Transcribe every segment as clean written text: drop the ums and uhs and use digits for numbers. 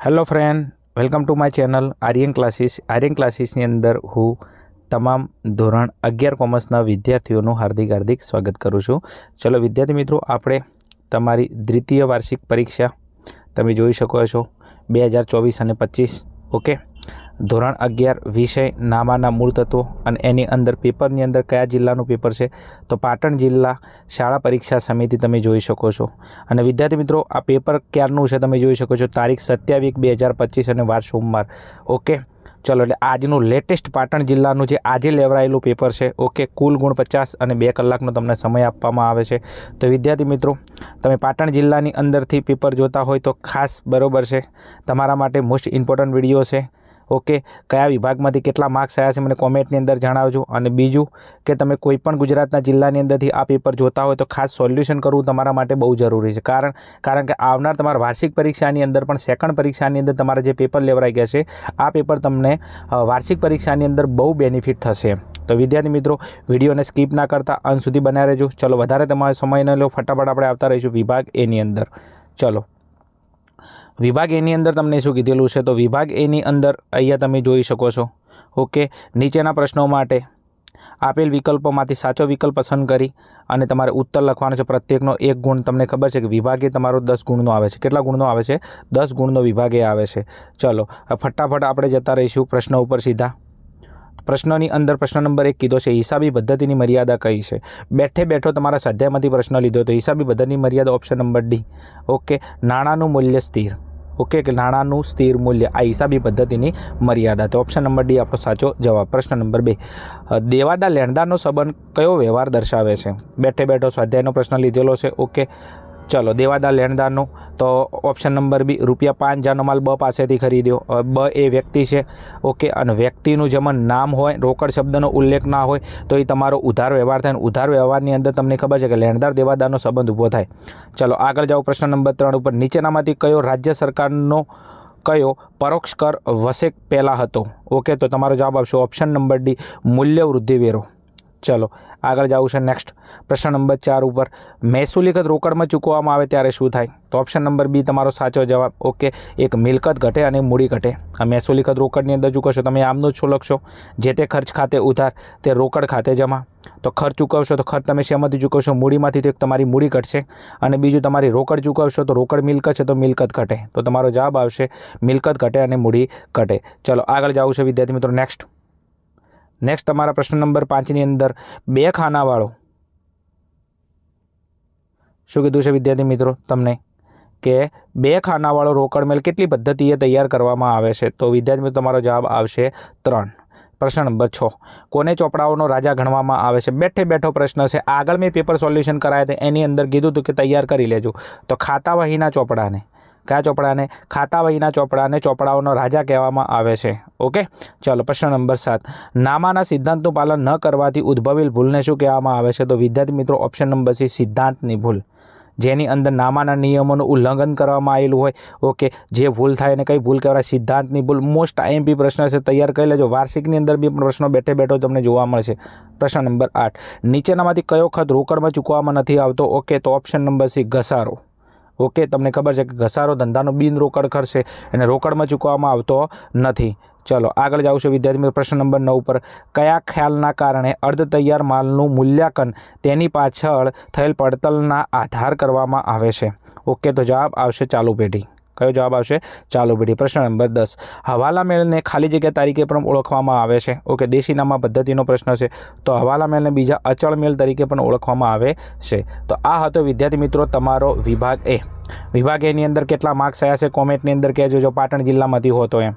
Hello friend, welcome to my channel Aryan क्लासीसनी अंदर हूँ तमाम धोरण 11 कॉमर्सना विद्यार्थीओનું हार्दिक स्वागत करूँ छूँ। चलो विद्यार्थी मित्रों, आपणे तमारी द्वितीय वार्षिक परीक्षा तमे जोई शको छो 2024 અને 25। ओके, धोरण 11 विषय नामाना मूल तत्वों अने एनी अंदर पेपरनी अंदर कया जिल्लानुं पेपर छे तो पाटण जिल्ला शाळा परीक्षा समिति तमे जोई शको छो। अने विद्यार्थी मित्रों, आ पेपर क्यारनुं छे तमे जोई शको छो, तारीख 27/1/2025 अने वार सोमवार। ओके, चलो एटले आजनुं लेटेस्ट पाटण जिल्लानुं जे आजे लेवरायेलुं पेपर छे। ओके, कुल गुण 50 अने 2 कलाकनो तमने समय आपवामां आवे छे। तो विद्यार्थी मित्रों, तमे पाटण जिल्लानी अंदरथी पेपर जोता होय तो खास बरोबर छे, तमारा माटे मोस्ट इम्पोर्टंट विडियो छे। ओके, कया विभागमांथी केटला मार्क्स आव्या छे मने कॉमेंटनी अंदर जणावजो। अने बीजुं के तमे कोईपण गुजरातना जिल्लानी अंदरथी आ पेपर जोता होय तो खास सोल्यूशन करवुं तमारा माटे बहु जरूरी छे। कारण के आवनार तमारा वार्षिक परीक्षानी अंदर पण सेकंड परीक्षानी अंदर तमारा जे पेपर लेवराई गया छे आ पेपर तमने वार्षिक परीक्षानी अंदर बहु बेनिफिट थशे। तो विद्यार्थी मित्रों, विडियोने स्कीप ना करता अंत सुधी बन्या रहेजो। चलो वधारे तमारो समय न लो, फटाफट आपणे आवता रहीशुं विभाग ए नी अंदर। चलो विभाग ए नी अंदर तमने शुं कीधेलुं छे तो विभाग ए नी अंदर अहींया तमे जोई शको छो। ओके, नीचेना प्रश्नों माटे आपेल विकल्पोमांथी साचो विकल्प पसंद करी अने तमारे उत्तर लखवानो छे। प्रत्येकनो 1 गुण। तमने खबर छे कि विभागे तमारो 10 गुणनो आवे छे। केटला गुणनो आवे छे? 10 गुणनो विभागे आवे छे। चलो फटाफट आपणे जता रहीशुं प्रश्न उपर सीधा। प्रश्नोनी अंदर प्रश्न नंबर 1 कीधो छे हिसाबी पद्धतिनी मर्यादा कई छे। बैठे बैठो तमारा स्वाध्यायमांथी प्रश्न लीधो तो हिसाबी पद्धतिनी मर्यादा ऑप्शन नंबर डी। ओके, नाणानुं मूल्य स्थिर। ओके, कि नाणानुं स्थिर मूल्य आ हिसाबी पद्धतिनी मर्यादा। तो ऑप्शन नंबर डी आपणो साचो जवाब। प्रश्न नंबर 2, देवादार लेणदारनो संबंध कयो व्यवहार दर्शावे छे? बैठे बैठो स्वाध्यायनो प्रश्न लीधेलो छे। ओके, चलो देवादार लेणदारनो तो ऑप्शन नंबर बी, ₹5,000 माल ब पासेथी खरीद्यो। ब ए व्यक्ति है। ओके, अने व्यक्तिनुं जमन नाम होय, रोकड़ शब्दनो उल्लेख ना होय तो ये तमारो उधार व्यवहार थाय। उधार व्यवहारनी अंदर तमने खबर है कि लेणदार देवादारनो संबंध ऊभो थाय। चलो आगळ जाओ प्रश्न नंबर 3 उपर। नीचेनामांथी कयो राज्य सरकारनो कयो परोक्ष कर वसेक पहेला हतो? ओके, तो तमारो जवाब आवशे ऑप्शन नंबर डी, मूल्य वृद्धि वेरो। चलो आगळ जावुं छे नेक्स्ट। प्रश्न नंबर 4 उपर महसूल लिखत रोकड़मां चूकववामां आवे त्यारे शुं थाय? तो ऑप्शन नंबर बी तमारो साचो जवाब। ओके, एक मिलकत घटे अने मूडी घटे। आ महसूल लिखत रोकड़नी अंदर चूकवशो तमे आमनो ज छो लखशो। जे ते खर्च खाते उधार, ते रोकड़ खाते जमा। तो खर्च चूकवशो तो खर्च तमे शेमांथी चूकवशो? मूडीमांथी। तो एक तमारी मूडी घटशे अने बीजुं तमारी रोकड़ चूकवशो तो रोकड़ मिलकत छे तो मिलकत घटे। तो तमारो जवाब आवशे मिलकत घटे अने मूडी घटे। चलो आगळ जावुं छे विद्यार्थी मित्रों नेक्स्ट तमारा प्रश्न नंबर 5 नी अंदर 2 खानावाळो शुं कीधुं छे विद्यार्थी मित्रों तमने के 2 खानावाळो रोकड़ मेल केटली पद्धतिए तैयार करवामां आवे छे? तो विद्यार्थी मित्रों तमारो जवाब आवशे 3। प्रश्न नंबर 6, कोने चोपड़ाओनो राजा गणवामां आवे छे? बैठे बैठो प्रश्न छे। आगळ में पेपर सोल्यूशन कराया था एनी अंदर कीधुं हतुं के तैयार करी लेजो। तो खाता वहीना चोपड़ाने, क्या चोपड़ाने? खाता वहीना चोपड़ाने चोपड़ाओनो राजा कहेवामां आवे छे। ओके, चलो प्रश्न नंबर 7, नामाना सिद्धांतनुं पालन न करवाथी उद्भवेल भूलने शुं कहेवामां आवे छे? तो विद्यार्थी मित्रों ऑप्शन नंबर सी, सिद्धांतनी भूल। जेनी अंदर नामाना नियमोनुं उल्लंघन करवामां आवेलुं होय। ओके, जे भूल थाय एने कई भूल कहेवाय? सिद्धांतनी भूल। मोस्ट आईएमपी प्रश्न छे, तैयार करी लेजो। वार्षिकनी अंदर बी प्रश्नो बैठे बैठो तमने जोवा मळशे। प्रश्न नंबर 8, नीचेनामांथी कयो खर्च रोकड़मां चूकववामां नथी आवतो? ओके, तो ऑप्शन नंबर सी, घसारो। ओके, तमने खबर है कि घसारो धंधानो बिन रोकड़ खर्च है अने रोकड़मां चूकववामां आवतो नथी। चलो आगळ जावुं छे विद्यार्थी मित्रों प्रश्न नंबर 9 पर कया ख्यालना कारणे अर्ध तैयार मालनुं मूल्यांकन तेनी पाछळ थयेल पड़तलना आधार करवामां आवे छे? ओके, तो जवाब आवशे चालू पेढ़ी। कयो जवाब आवशे? चालू पेढ़ी। प्रश्न नंबर 10, हवाला मेलने खाली जग्या तरीके पण ओळखवामां आवे छे? ओके, देशीनामा पद्धतिनो प्रश्न छे। तो हवाला मेलने बीजा अचल मेल तरीके पण ओळखवामां आवे छे। तो आ हतो विद्यार्थी मित्रों तमारो विभाग ए। विभाग ए नी अंदर केटला मार्क्स आव्या छे कॉमेंटनी अंदर कहेजो जो पाटण जिल्लामांथी हो तो एम।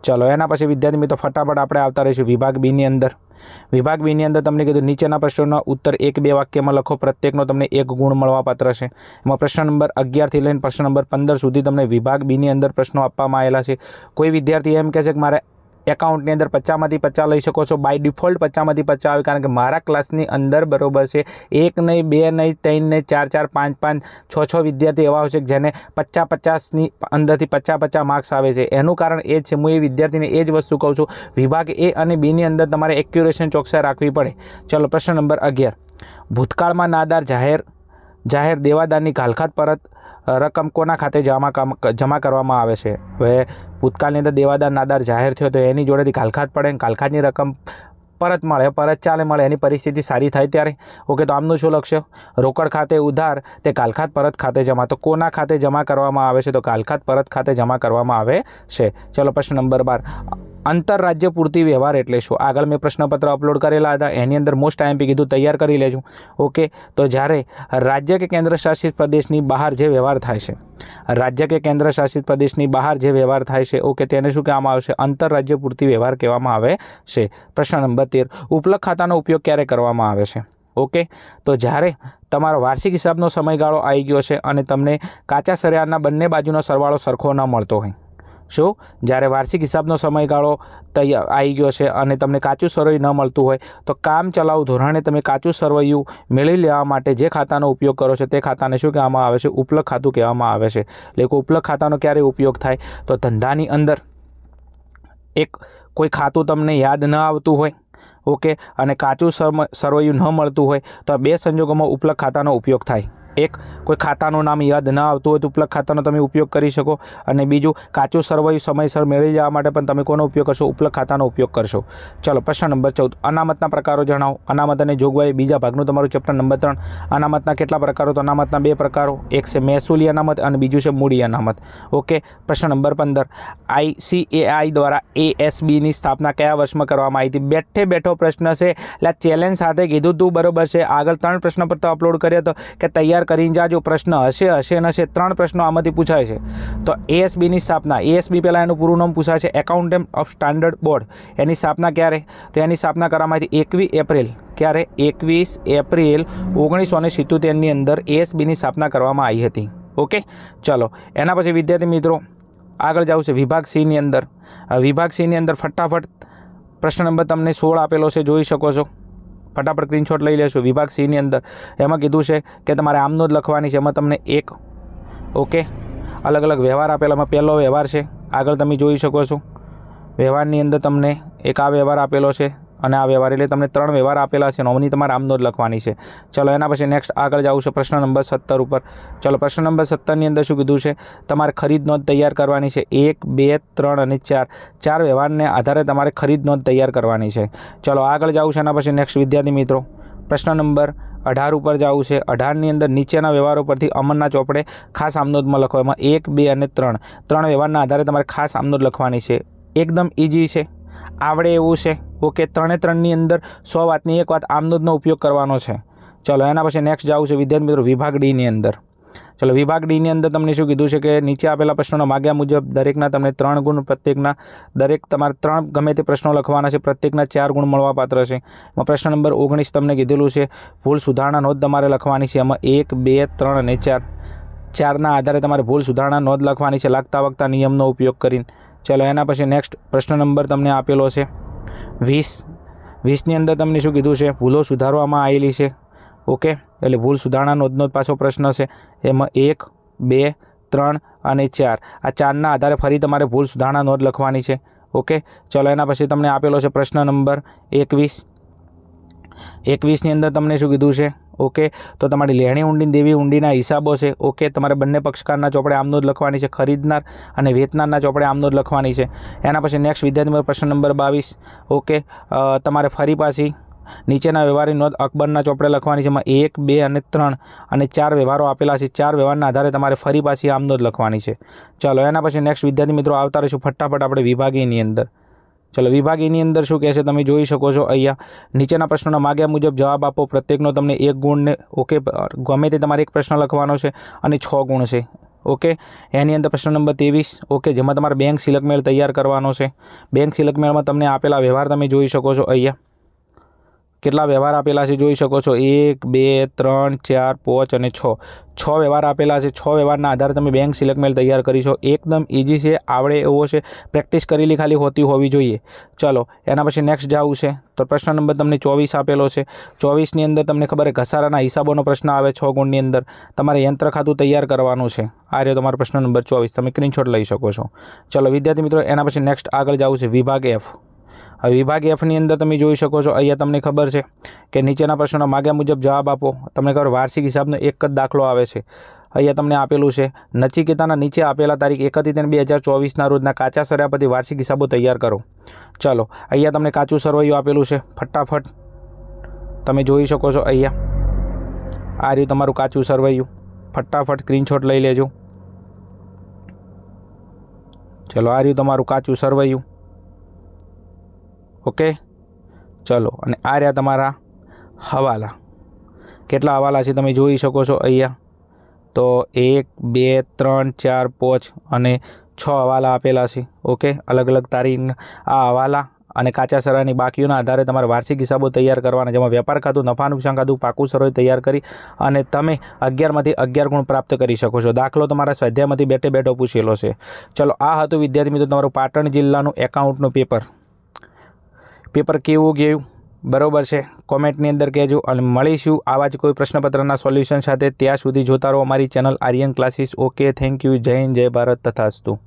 चलो एना पछी विद्यार्थी मित्रों फटाफट आपणे आवता रहीशुं विभाग बी नी अंदर। विभाग बी नी अंदर तमने कीधुं नीचेना प्रश्नोना उत्तर 1-2 वाक्यमां लखो। प्रत्येकनो तमने 1 गुण मळवापात्र छे। एमां प्रश्न नंबर 11 थी लईने प्रश्न नंबर 15 सुधी तमने विभाग बी नी अंदर प्रश्नो आपवामां आवेला छे। कोई विद्यार्थी एम कहे छे के मारे एकाउंटनी अंदर 50 मांथी 50 लई शको छो। बाय डिफॉल्ट 50 मांथी 50 आवे कारण के मारा क्लासनी अंदर बरोबर छे 1 नहीं 2 नहीं 3 नहीं 4 5 5 6 विद्यार्थी एवा होय छे जेने 50 नी अंदरथी 50 मार्क्स आवे छे। एनुं कारण ए छे, मुं ए विद्यार्थीने ए ज वस्तु कहूं छुं, विभाग ए अने बी नी अंदर तमारे एक्युरेशन चोकसाई राखवी पड़े। चलो प्रश्न नंबर 11, भूतकाळमां नादार જાહેર દેવાદારની ઘાલખાત પરત રકમ કોના ખાતે જમા કરવામાં આવે છે? હવે ભૂતકાળની અંદર દેવાદાર નાદાર જાહેર થયો તો એની જોડેથી ઘાલખાત પડે, ઘાલખાતની રકમ પરત મળે, પરત ચાલે મળે, એની પરિસ્થિતિ સારી થાય ત્યારે. ઓકે, તો આમનું શું લખશો? રોકડ ખાતે ઉધાર તે ઘાલખાત પરત ખાતે જમા. તો કોના ખાતે જમા કરવામાં આવે છે? તો ઘાલખાત પરત ખાતે જમા કરવામાં આવે છે. ચલો પ્રશ્ન નંબર 12, આંતરરાજ્ય પૂર્તિ વ્યવહાર એટલે શું? આગળ મેં પ્રશ્નપત્ર અપલોડ કરેલા હતા, એની અંદર મોસ્ટ આઈએમપી કીધું તૈયાર કરી લેજો. ઓકે, તો જ્યારે રાજ્ય કે કેન્દ્ર શાસિત પ્રદેશની બહાર જે વ્યવહાર થાય છે, રાજ્ય કે કેન્દ્ર શાસિત પ્રદેશની બહાર જે વ્યવહાર થાય છે, ઓકે, તેને શું કહેવામાં આવશે? આંતરરાજ્ય પૂર્તિ વ્યવહાર કહેવામાં આવે છે. પ્રશ્ન નંબર 13, ઉપલક ખાતાનો ઉપયોગ ક્યારે કરવામાં આવે છે? ઓકે, તો જ્યારે તમારો વાર્ષિક હિસાબનો સમયગાળો આવી ગયો છે અને તમને કાચા સરેઆના બંને બાજુનો સરવાળો સરખો ન મળતો હોય. શું? જ્યારે વાર્ષિક હિસાબનો સમયગાળો આવી ગયો છે અને તમને કાચું સરવૈયું ન મળતું હોય તો કામ ચલાઉ ધોરણે તમે કાચું સરવૈયું મેળવી લેવા માટે જે ખાતાનો ઉપયોગ કરો છો તે ખાતાને શું કહેવામાં આવે છે? ઉપલક ખાતું કહેવામાં આવે છે. એટલે ઉપલક ખાતાનો ક્યારે ઉપયોગ થાય? તો ધંધાની અંદર એક કોઈ ખાતું તમને યાદ ન આવતું હોય, ઓકે, અને કાચું સરવૈયું ન મળતું હોય તો આ બે સંજોગોમાં ઉપલક ખાતાનો ઉપયોગ થાય. એક, કોઈ ખાતાનું નામ યાદ ન આવતું હોય તો ઉપલક ખાતાનો તમે ઉપયોગ કરી શકો, અને બીજું કાચું સરવૈયું સમયસર મેળવી જવા માટે પણ તમે કોનો ઉપયોગ કરશો? ઉપલક ખાતાનો ઉપયોગ કરશો. ચલો પ્રશ્ન નંબર 14, અનામતના પ્રકારો જણાવો. અનામત અને જોગવાઈ બીજા ભાગનું તમારું ચેપ્ટર નંબર 3. અનામતના કેટલા પ્રકારો? તો અનામતના 2 પ્રકારો, એક છે મહેસૂલી અનામત અને બીજું છે મૂડી અનામત. ઓકે, પ્રશ્ન નંબર 15, ICAI દ્વારા ASBની સ્થાપના કયા વર્ષમાં કરવામાં આવી હતી? બેઠો પ્રશ્ન છે, એટલે ચેલેન્જ સાથે કીધું તું, બરોબર છે. આગળ 3 પ્રશ્નપત્ર અપલોડ કર્યો હતો કે તૈયાર કરીને જાજો, પ્રશ્ન હશે નશે, 3 પ્રશ્નો આમાંથી પૂછાય છે. તો ASBની સ્થાપના, ASB પહેલાં એનું પૂરું નામ પૂછાય છે એકાઉન્ટન્ટ ઓફ સ્ટાન્ડર્ડ બોર્ડ. એની સ્થાપના ક્યારે? તો એની સ્થાપના કરવામાં આવી હતી 21 એપ્રિલ. ક્યારે? 21 એપ્રિલ 1977ની અંદર ASBની સ્થાપના કરવામાં આવી હતી. ઓકે, ચલો એના પછી વિદ્યાર્થી મિત્રો આગળ જાવ છે વિભાગ Cની અંદર. વિભાગ Cની અંદર ફટાફટ પ્રશ્ન નંબર તમને 16 આપેલો છે, જોઈ શકો છો. ફટાફટ સ્ક્રીનશોટ લઈ લેશો. વિભાગ Cની અંદર એમાં કીધું છે કે તમારે આમનોંધ લખવાની છે. એમાં તમને એક, ઓકે, અલગ અલગ વ્યવહાર આપેલા. એમાં પહેલો વ્યવહાર છે, આગળ તમે જોઈ શકો છો. વ્યવહારની અંદર તમને એક આ વ્યવહાર આપેલો છે અને આ વ્યવહાર, એટલે તમને 3 વ્યવહાર આપેલા છે. નોમની તમારે આમનોંધ લખવાની છે. ચલો એના પછી નેક્સ્ટ આગળ જવું છે પ્રશ્ન નંબર 17 ઉપર. ચલો પ્રશ્ન નંબર 17ની અંદર શું કીધું છે? તમારે ખરીદ નોંધ તૈયાર કરવાની છે. 1, 2, 3 અને 4 4 વ્યવહારને આધારે તમારે ખરીદ નોંધ તૈયાર કરવાની છે. ચલો આગળ જવું છે એના પછી નેક્સ્ટ વિદ્યાર્થી મિત્રો પ્રશ્ન નંબર 18 ઉપર જવું છે. 18ની અંદર નીચેના વ્યવહારો પરથી અમરના ચોપડે ખાસ આમનોંધમાં લખો. એમાં 1, 2 અને 3 વ્યવહારના આધારે તમારે ખાસ આમનોંધ લખવાની છે. એકદમ ઇઝી છે, આવડે એવું છે. ઓકે, 3ની અંદર 100 વાતની એક વાત આમનોંધનો ઉપયોગ કરવાનો છે. ચલો એના પછી નેક્સ્ટ જવું છે વિદ્યાર્થી મિત્રો વિભાગ Dની અંદર. ચલો વિભાગ Dની અંદર તમને શું કીધું છે કે નીચે આપેલા પ્રશ્નોના માગ્યા મુજબ દરેકના તમને 3 ગુણ, પ્રત્યેકના દરેક તમારે 3 ગમે તે પ્રશ્નો લખવાના છે, પ્રત્યેકના 4 ગુણ મળવાપાત્ર છે. એમાં પ્રશ્ન નંબર 19 તમને કીધેલું છે ભૂલ સુધારણા નોંધ તમારે લખવાની છે. એમાં 1, 2, 3 અને 4ના આધારે તમારે ભૂલ સુધારણા નોંધ લખવાની છે, લાગતા વખતા નિયમનો ઉપયોગ કરીને. ચલો એના પછી નેક્સ્ટ પ્રશ્ન નંબર તમને આપેલો છે 20ની અંદર તમને શું કીધું છે? ભૂલો સુધારવામાં આવેલી છે. ઓકે, એટલે ભૂલ સુધારણા નોંધનો પાછો પ્રશ્ન છે. એમાં 1, 2, 3 અને 4 આ 4ના આધારે ફરી તમારે ભૂલ સુધારણા નોંધ લખવાની છે. ઓકે, ચલો એના પછી તમને આપેલો છે પ્રશ્ન નંબર 21ની અંદર તમને શું કીધું છે? ઓકે, તો તમારી લેણી ઊંડી દેવી ઊંડીના હિસાબો છે. ઓકે, તમારે બંને પક્ષકારના ચોપડે આમનોંધ લખવાની છે. ખરીદનાર અને વેચનારના ચોપડે આમનોંધ લખવાની છે. એના પછી નેક્સ્ટ વિદ્યાર્થી પ્રશ્ન નંબર 22. ઓકે, તમારે ફરી પાછી નીચેના વ્યવહારની નોંધ અકબરના ચોપડે લખવાની છે. એમાં 1, 2 અને 3 અને 4 વ્યવહારો આપેલા છે. 4 વ્યવહારના આધારે તમારે ફરી પાછી આમનોંધ લખવાની છે. ચલો એના પછી નેક્સ્ટ વિદ્યાર્થી મિત્રો આવતા રહીશું ફટાફટ આપણે વિભાગ Eની અંદર. ચલો વિભાગ Eની અંદર શું કહે છે તમે જોઈ શકો છો. અહીંયા નીચેના પ્રશ્નોના માગ્યા મુજબ જવાબ આપો. પ્રત્યેકનો તમને 1 ગુણને, ઓકે, ગમે તે તમારે એક પ્રશ્ન લખવાનો છે અને 6 ગુણ છે. ઓકે, એની અંદર પ્રશ્ન નંબર 23. ઓકે, જેમાં તમારે બેંક સિલક મેળ તૈયાર કરવાનો છે. બેંક સિલક મેળમાં તમને આપેલા વ્યવહાર તમે જોઈ શકો છો. અહીંયા કેટલા વ્યવહાર આપેલા છે જોઈ શકો છો. 1, 2, 3, 4, 5 અને 6 વ્યવહાર આપેલા છે. 6 વ્યવહારના આધારે તમે બેંક સિલક મેળ તૈયાર કરીશો. એકદમ ઇઝી છે, આવડે એવો છે, પ્રેક્ટિસ કરેલી ખાલી હોવી જોઈએ. ચલો એના પછી નેક્સ્ટ જવું છે તો પ્રશ્ન નંબર તમને 24 આપેલો છે. 24ની અંદર તમને ખબર ઘસારાના હિસાબોનો પ્રશ્ન આવે. 6 ગુણની અંદર તમારે યંત્ર ખાતું તૈયાર કરવાનું છે. આ રહ્યો તમારો પ્રશ્ન નંબર 24, તમે સ્ક્રીનશોટ લઈ શકો છો. ચલો વિદ્યાર્થી મિત્રો એના પછી નેક્સ્ટ આગળ જવું છે વિભાગ F. હવે વિભાગ એફની અંદર તમે જોઈ શકો છો, અહીંયા તમને ખબર છે કે નીચેના પ્રશ્નોના માગ્યા મુજબ જવાબ આપો. તમને ખબર વાર્ષિક હિસાબનો એક જ દાખલો આવે છે. અહીંયા તમને આપેલું છે નચિકેતાના નીચે આપેલા તારીખ 31/3/2024ના રોજના કાચા સરયા પરથી વાર્ષિક હિસાબો તૈયાર કરો. ચલો અહીંયા તમને કાચું સરવૈયું આપેલું છે. ફટાફટ તમે જોઈ શકો છો, અહીંયા આ રહ્યું તમારું કાચું સરવૈયું. ફટાફટ સ્ક્રીનશોટ લઈ લેજો. ચલો આ રહ્યું તમારું કાચું સરવૈયું. ઓકે, ચલો અને આ રહ્યા તમારા હવાલા. કેટલા હવાલા છે તમે જોઈ શકો છો અહીંયા. તો 1 2 3 4 5 અને 6 હવાલા આપેલા છે. ઓકે, અલગ અલગ તારીખ. આ હવાલા અને કાચા સરવાળાની બાકીઓના આધારે તમારે વાર્ષિક હિસાબો તૈયાર કરવાના, જેમાં વેપાર ખાતું, નફા નુકસાન ખાતું, પાકું સરવૈયું તૈયાર કરી અને તમે 11માંથી 11 ગુણ પ્રાપ્ત કરી શકો છો. દાખલો તમારા સ્વાધ્યાયમાંથી બેઠે બેઠો પૂછેલો છે. ચલો આ હતું વિદ્યાર્થી મિત્રો તમારું પાટણ જિલ્લાનું એકાઉન્ટનું પેપર. પેપર કેવું ગયું બરાબર છે કોમેન્ટની અંદર કહેજો. અને મળીશું આવા જ કોઈ પ્રશ્નપત્રના સોલ્યુશન સાથે. ત્યાં સુધી જોતા રહો અમારી channel Aryan classes. Okay, thank you. જય હિન્દ, જય ભારત, તથાસ્તુ.